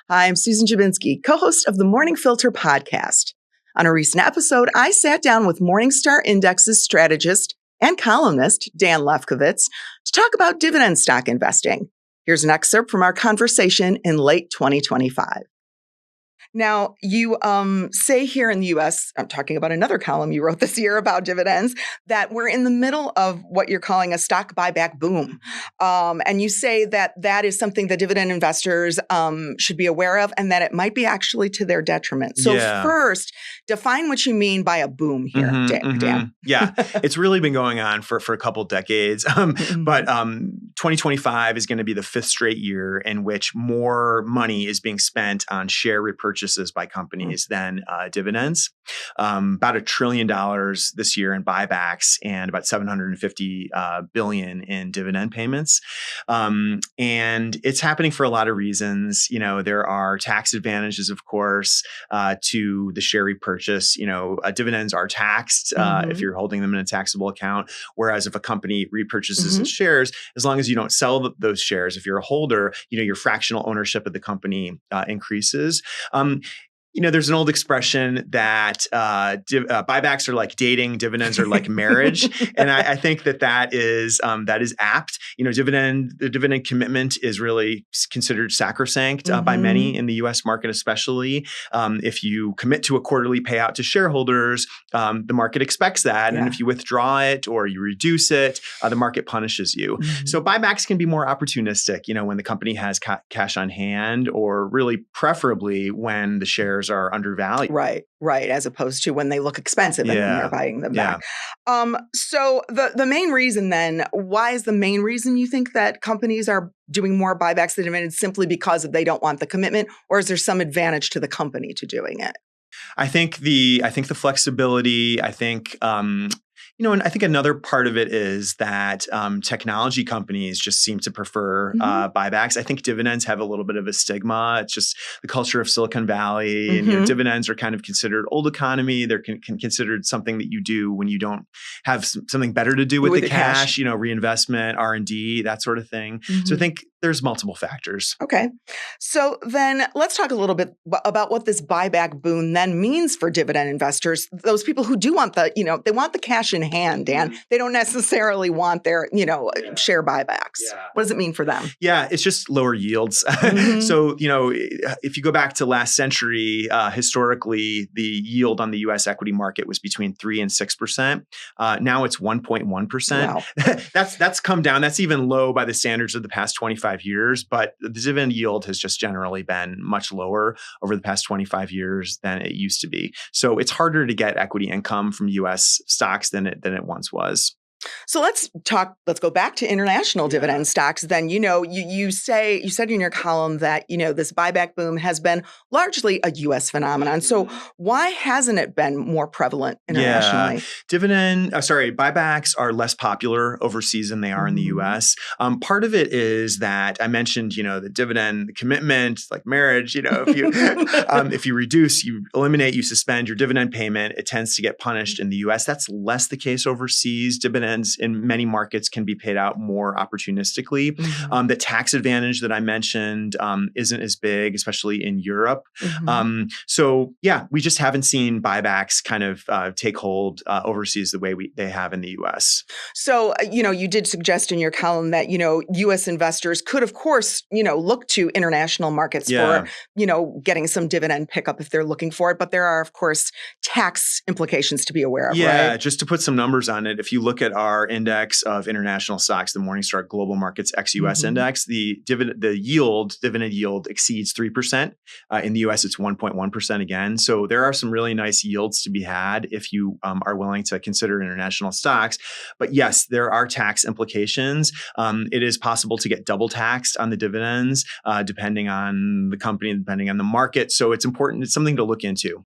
Hi, I'm Susan Jabinski, co-host of the Morning Filter podcast. On a recent episode, I sat down with Morningstar Index's strategist and columnist, Dan Lefkowitz, to talk about dividend stock investing. Here's an excerpt from our conversation in late 2025. Now, you say here in the U.S., I'm talking about another column you wrote this year about dividends, that we're in the middle of what you're calling a stock buyback boom. And you say that that is something that dividend investors should be aware of and that it might be actually to their detriment. So first, define what you mean by a boom here, Dan. Yeah, it's really been going on for a couple decades. But 2025 is going to be the fifth straight year in which more money is being spent on share repurchases by companies than dividends. About $1 trillion this year in buybacks and about $750 billion in dividend payments. And it's happening for a lot of reasons. You know, there are tax advantages, of course, to the share repurchase. You know, dividends are taxed if you're holding them in a taxable account. Whereas if a company repurchases its shares, as long as you don't sell those shares, if you're a holder, you know, your fractional ownership of the company increases. You know, there's an old expression that buybacks are like dating, dividends are like marriage, and I think that is apt. You know, the dividend commitment is really considered sacrosanct by many in the U.S. market, especially if you commit to a quarterly payout to shareholders. The market expects that, and if you withdraw it or you reduce it, the market punishes you. So buybacks can be more opportunistic. You know, when the company has cash on hand, or really preferably when the shares are undervalued. Right. As opposed to when they look expensive and then you're buying them back. So the main reason then, why is the main reason you think that companies are doing more buybacks than dividends simply because they don't want the commitment, or is there some advantage to the company to doing it? I think the flexibility, and I think another part of it is that technology companies just seem to prefer buybacks. I think dividends have a little bit of a stigma. It's just the culture of Silicon Valley. And, you know, dividends are kind of considered old economy. They're considered something that you do when you don't have something better to do with the cash, you know, reinvestment, R&D, that sort of thing. So I think there's multiple factors. Okay. So then let's talk a little bit about what this buyback boom then means for dividend investors. Those people who do want they want the cash in hand, Dan. They don't necessarily want their, share buybacks. What does it mean for them? Yeah, it's just lower yields. So, you know, if you go back to last century, historically, the yield on the U.S. equity market was between 3% and 6%. Now it's 1.1%. Wow. That's come down. That's even low by the standards of the past 25 years, but the dividend yield has just generally been much lower over the past 25 years than it used to be. So it's harder to get equity income from U.S. stocks than it once was. So let's go back to international dividend stocks. Then, you said in your column that, this buyback boom has been largely a U.S. phenomenon. So why hasn't it been more prevalent internationally? Buybacks are less popular overseas than they are in the U.S. Part of it is that I mentioned, the dividend commitment, like marriage, if you reduce, you eliminate, you suspend your dividend payment, it tends to get punished in the U.S. That's less the case overseas. Dividends in many markets can be paid out more opportunistically. The tax advantage that I mentioned isn't as big, especially in Europe. We just haven't seen buybacks kind of take hold overseas the way they have in the U.S. So, you did suggest in your column that, U.S. investors could, of course, look to international markets for, getting some dividend pickup if they're looking for it. But there are, of course, tax implications to be aware of, right? Just to put some numbers on it, if you look at our index of international stocks, the Morningstar Global Markets ex-US Index, the dividend yield exceeds 3%. In the US, it's 1.1% again. So there are some really nice yields to be had if you are willing to consider international stocks. But yes, there are tax implications. It is possible to get double taxed on the dividends, depending on the company, depending on the market. So it's important. It's something to look into.